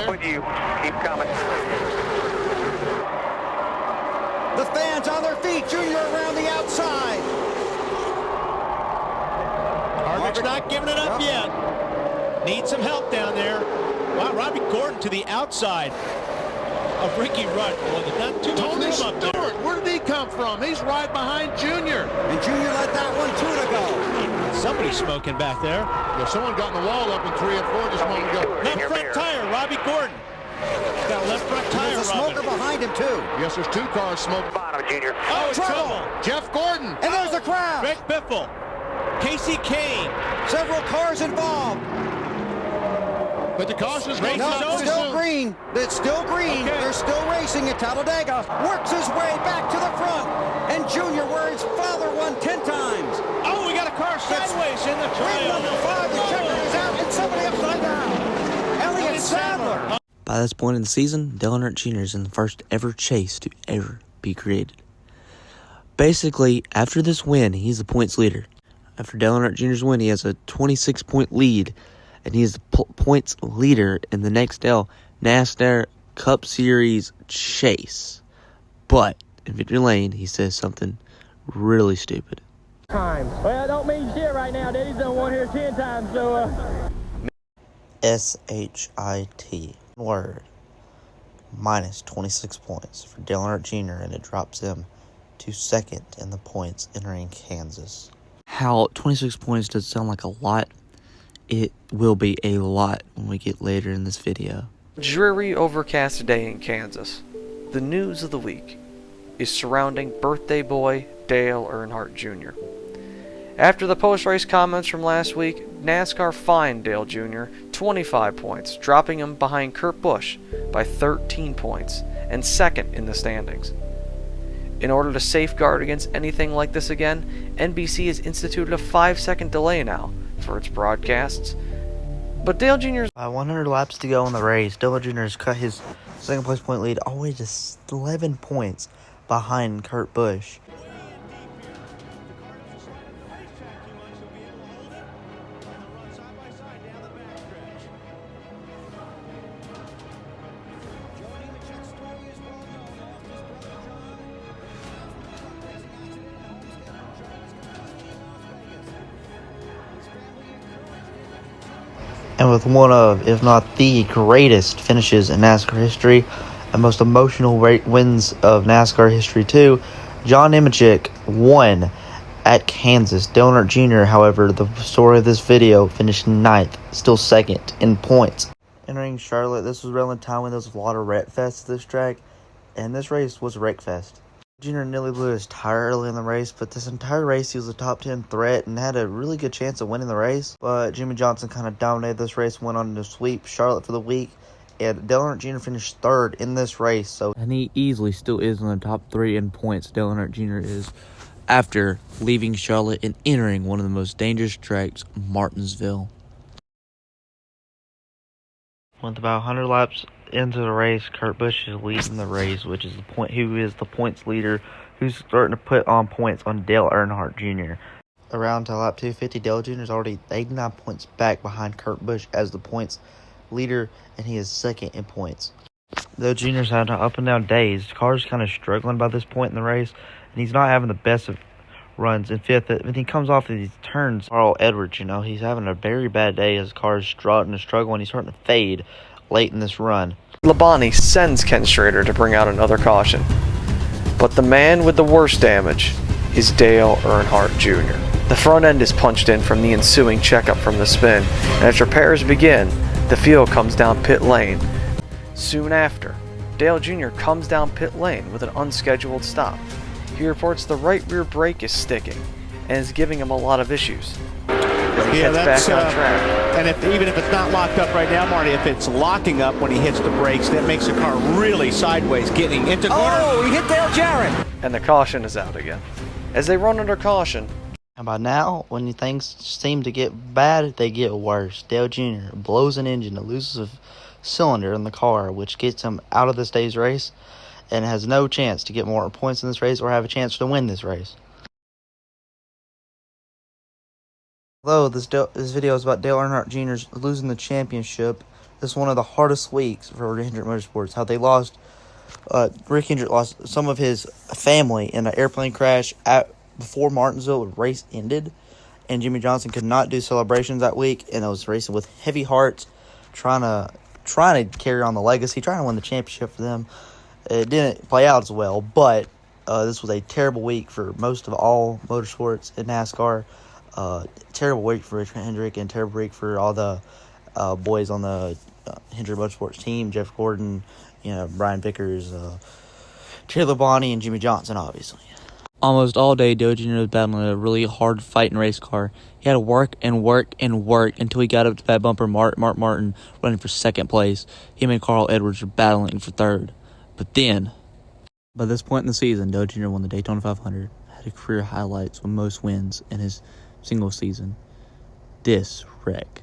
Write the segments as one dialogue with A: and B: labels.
A: there.
B: I'm with you. Keep coming.
C: The fans on their feet. Junior around the outside.
D: Harvick's not giving it up yet. Needs some help down there. Wow, Robbie Gordon to the outside of Ricky Rudd. Well, there's not too much
A: Tony
D: room
A: Stewart,
D: up there.
A: where did he come from? He's right behind Junior.
C: And Junior let that one two to go.
D: Somebody's smoking back there.
A: Yeah, someone got in the wall up in 3 and 4 just a moment ago.
D: Left front tire, Robbie Gordon. He's got a left front tire.
C: There's a smoker behind him, too.
A: Yes, there's 2 cars smoking.
B: Bottom, Junior.
D: Oh, it's trouble.
A: Jeff Gordon.
C: And there's the crowd.
D: Greg Biffle. Casey Kane.
C: Several cars involved.
A: But the caution's
D: Race
A: going
D: is
C: No,
D: over.
C: it's still green. It's still green.
D: Okay.
C: They're still racing at Talladega. Works his way back to the front. And Junior, where his father won 10 times.
D: Oh, we got a car sideways in the
C: Win
D: trail.
C: number 5, the checker is out, and somebody upside down. Elliott Sadler.
E: By this point in the season, Dale Earnhardt Jr. is in the first ever chase to ever be created. Basically, after this win, he's the points leader. After Dale Earnhardt Jr.'s win, he has a 26-point lead, and he is the points leader in the Nextel Nascar Cup Series chase. But in victory lane, he says something really stupid.
F: Well, I don't mean shit right now. Daddy's done one here 10 times, so
E: SHIT word minus 26 points for Dale Earnhardt Jr. and it drops him to second in the points entering Kansas. How 26 points does sound like a lot, it will be a lot when we get later in this video.
G: Dreary, overcast day in Kansas. The news of the week is surrounding birthday boy Dale Earnhardt Jr. After the post-race comments from last week, NASCAR fined Dale Jr. 25 points, dropping him behind Kurt Busch by 13 points and second in the standings. In order to safeguard against anything like this again, NBC has instituted a 5-second delay now for its broadcasts. But Dale Jr.'s
E: 100 laps to go in the race. Dale Jr. has cut his second place point lead all the way to 11 points behind Kurt Busch. And with one of, if not the greatest finishes in NASCAR history, and most emotional wins of NASCAR history too, John Nemechek won at Kansas. Dale Earnhardt Jr., however, the story of this video, finished 9th, still second in points. Entering Charlotte, this was around the time when there was a lot of wreck fests at this track, and this race was a wreck fest. Jr. nearly blew his tire early in the race, but this entire race he was a top 10 threat and had a really good chance of winning the race. But Jimmy Johnson kind of dominated this race, went on to sweep Charlotte for the week, and Dale Earnhardt Jr. finished 3rd in this race. And he easily still is in the top 3 in points. Dale Earnhardt Jr. is after leaving Charlotte and entering one of the most dangerous tracks, Martinsville. With about 100 laps into the race, Kurt Busch is leading the race, who is the points leader, who's starting to put on points on Dale Earnhardt Jr. Around to lap 250, Dale Jr. is already 89 points back behind Kurt Busch as the points leader, and he is second in points. Though Jr.'s had up and down days, the car's kind of struggling by this point in the race, and he's not having the best of runs. In 5th, when he comes off of these turns, Carl Edwards, he's having a very bad day as the car's starting to struggle, and he's starting to fade late in this run.
G: Labonte sends Ken Schrader to bring out another caution. But the man with the worst damage is Dale Earnhardt Jr. The front end is punched in from the ensuing checkup from the spin, and as repairs begin, the field comes down pit lane. Soon after, Dale Jr. comes down pit lane with an unscheduled stop. He reports the right rear brake is sticking and is giving him a lot of issues. As he heads back on track.
D: And even if it's not locked up right now, Marty, if it's locking up when he hits the brakes, that makes the car really sideways, getting into corner.
C: Oh, he hit Dale Jarrett.
G: And the caution is out again. As they run under caution.
E: And by now, when things seem to get bad, they get worse. Dale Jr. blows an engine and loses a cylinder in the car, which gets him out of this day's race and has no chance to get more points in this race or have a chance to win this race. Although this video is about Dale Earnhardt Jr. losing the championship, This is one of the hardest weeks for Rick Hendrick Motorsports. How they lost, Rick Hendrick lost some of his family in an airplane crash before Martinsville race ended. And Jimmy Johnson could not do celebrations that week, and I was racing with heavy hearts, trying to carry on the legacy, trying to win the championship for them. It didn't play out as well, but this was a terrible week for most of all motorsports in NASCAR. Terrible week for Rich Hendrick, and terrible week for all the boys on the Hendrick Motorsports team, Jeff Gordon, Brian Vickers, Taylor Bonney, and Jimmy Johnson, obviously.
B: Almost all day, Dale Jr. was battling a really hard fight in race car. He had to work and work and work until he got up to that bumper. Mark Martin running for second place. Him and Carl Edwards were battling for third. But then, by this point in the season, Dale Jr. won the Daytona 500, had a career highlights with most wins in his single season. This wreck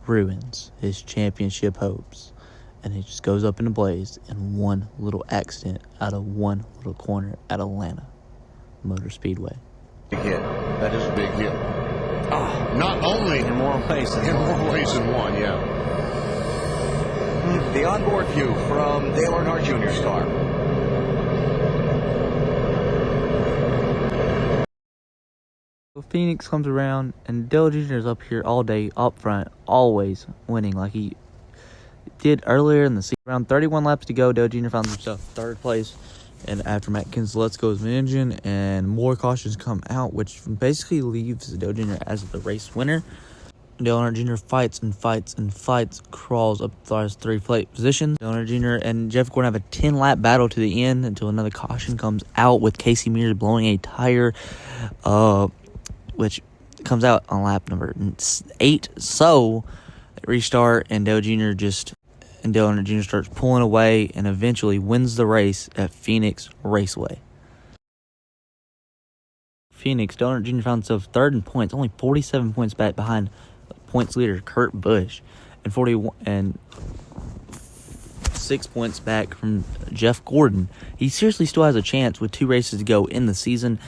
B: ruins his championship hopes, and he just goes up in a blaze in one little accident out of one little corner at Atlanta Motor Speedway.
A: Big hit. That is a big hit. Not only
H: In more ways
A: than one, yeah.
H: The onboard view from Dale Earnhardt Jr.'s car.
B: So Phoenix comes around, and Dale Jr. is up here all day, up front, always winning like he did earlier in the season. Around 31 laps to go, Dale Jr. finds himself third place. And after Matt Kenseth goes engine, and more cautions come out, which basically leaves Dale Jr. as the race winner. Dale Earnhardt Jr. fights and fights and fights, crawls up the last three plate positions. Dale Earnhardt Jr. and Jeff Gordon have a 10-lap battle to the end until another caution comes out with Casey Mears blowing a tire, which comes out on lap number 8. So, they restart, and Dale Earnhardt Jr. starts pulling away and eventually wins the race at Phoenix Raceway. Phoenix, Dale Earnhardt Jr. found himself third in points, only 47 points back behind points leader Kurt Busch, and 6 points back from Jeff Gordon. He seriously still has a chance with 2 races to go in the season,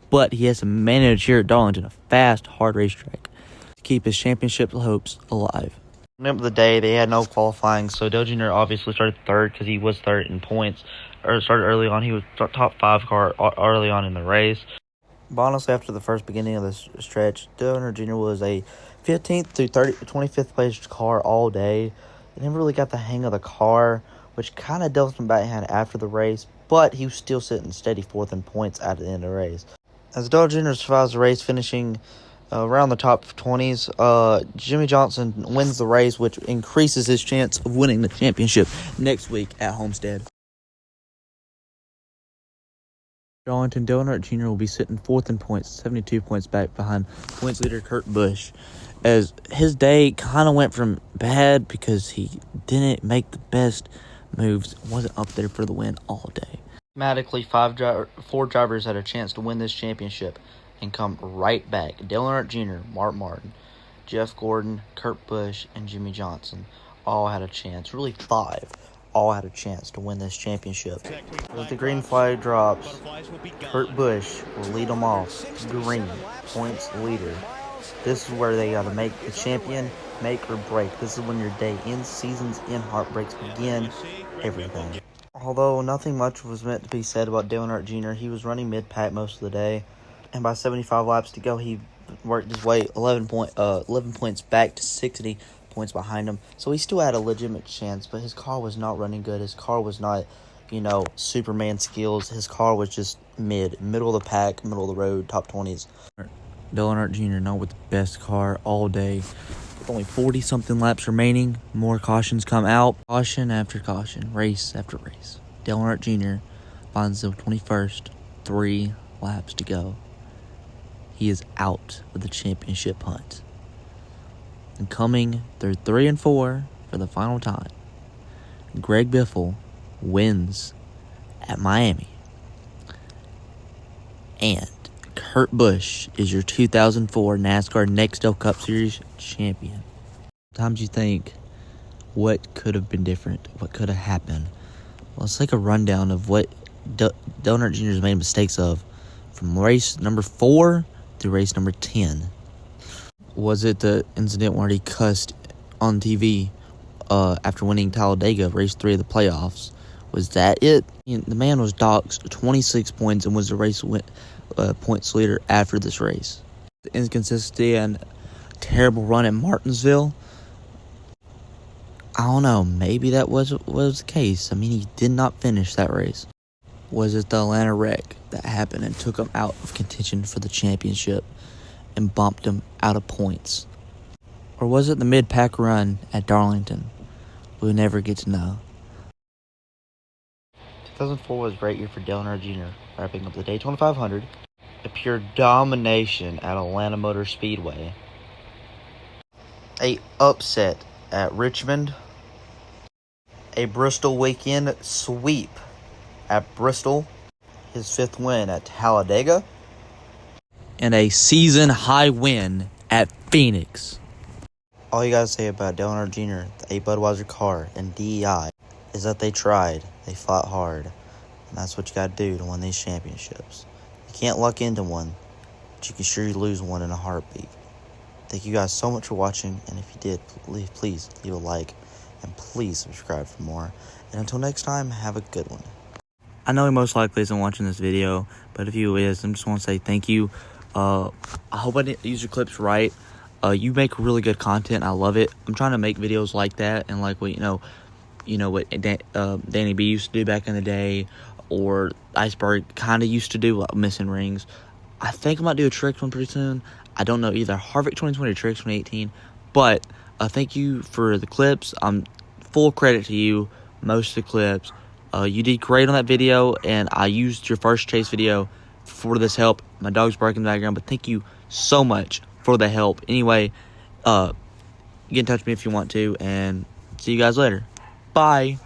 B: but he has to manage here at Darlington, a fast, hard racetrack, to keep his championship hopes alive.
E: Remember the day they had no qualifying, so Dale Jr. obviously started third because he was third in points. Or started early on. He was top 5 car early on in the race. But honestly, after the first beginning of this stretch, Dale Earnhardt Jr. was a 15th through 25th place car all day. He never really got the hang of the car, which kind of dealt him backhand after the race, but he was still sitting steady 4th in points at the end of the race. As Dale Jr. survives the race, finishing around the top 20s, Jimmy Johnson wins the race, which increases his chance of winning the championship next week at Homestead. Darlington, Dale Earnhardt Jr. will be sitting 4th in points, 72 points back behind points leader Kurt Busch, as his day kind of went from bad because he didn't make the best moves, wasn't up there for the win all day. Automatically, 4 drivers had a chance to win this championship and come right back. Dale Earnhardt Jr., Mark Martin, Jeff Gordon, Kurt Busch, and Jimmy Johnson all had a chance. Really 5 all had a chance to win this championship. As the green flag drops, Kurt Busch will lead them off. Green, points leader. This is where they got to make the champion, make or break. This is when your day ends, seasons end, heartbreaks begin, everything. Although nothing much was meant to be said about Dale Earnhardt Jr., he was running mid-pack most of the day. And by 75 laps to go, he worked his way 11 points back to 60 points behind him. So he still had a legitimate chance, but his car was not running good. His car was not, Superman skills. His car was just middle of the pack, middle of the road, top 20s.
B: Dale Earnhardt Jr. not with the best car all day. With only 40-something laps remaining, more cautions come out. Caution after caution, race after race. Dale Earnhardt Jr. finds himself 21st, 3 laps to go. He is out of the championship hunt. And coming through 3 and 4 for the final time, Greg Biffle wins at Miami. And Kurt Busch is your 2004 NASCAR Nextel Cup Series champion. Sometimes you think, what could have been different? What could have happened? Well, let's take a rundown of what Dale Earnhardt Jr. has made mistakes of from race number 4 to race number 10. Was it the incident where he cussed on TV after winning Talladega, race 3 of the playoffs. Was that it? The man was docked 26 points and was the race points leader after this race. The inconsistency and terrible run at Martinsville. I don't know. Maybe that was the case. I mean, he did not finish that race. Was it the Atlanta wreck that happened and took him out of contention for the championship and bumped him out of points? Or was it the mid-pack run at Darlington? We'll never get to know.
E: 2004 was a great year for Dale Earnhardt Jr., wrapping up the Daytona 500, a pure domination at Atlanta Motor Speedway, a upset at Richmond, a Bristol weekend sweep at Bristol, his 5th win at Talladega,
B: and a season-high win at Phoenix.
E: All you gotta say about Dale Earnhardt Jr., the 8 Budweiser car, and DEI is that they tried, they fought hard, and that's what you gotta do to win these championships. You can't luck into one, but you can sure lose one in a heartbeat. Thank you guys so much for watching, and if you did, please leave a like, and please subscribe for more. And until next time, have a good one.
B: I know he most likely isn't watching this video, but if he is, I just want to say thank you. I hope I didn't use your clips right. You make really good content. I love it. I'm trying to make videos like that, and like what what Danny B used to do back in the day, or Iceberg kind of used to do, like missing rings. I think I might do a tricks one pretty soon. I don't know, either Harvick 2020 or tricks 2018. But thank you for the clips. Full credit to you. Most of the clips. You did great on that video, and I used your first chase video for this help. My dog's barking in the background, but thank you so much for the help. Anyway, get in touch with me if you want to, and see you guys later. Bye.